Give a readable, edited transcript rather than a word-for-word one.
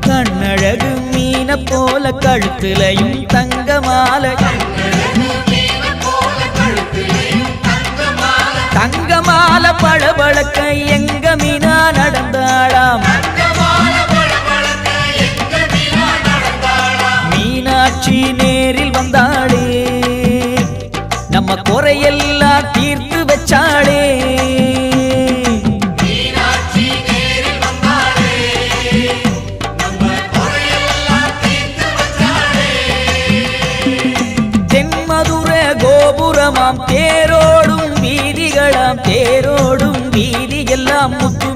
கண்ணழகு மீன போல கழுத்திலையும் தங்க மாலை தங்க மாலை பளபளக்க எங்க மீனா நடந்தாளாம் மீனாட்சி நேரில் வந்தாளே நம்ம குறையெல்லாம் தீர்த்து வச்சாளே கோபுரமாம் தேரோடும் வீதிகளாம் தேரோடும் வீதி எல்லாம் முத்து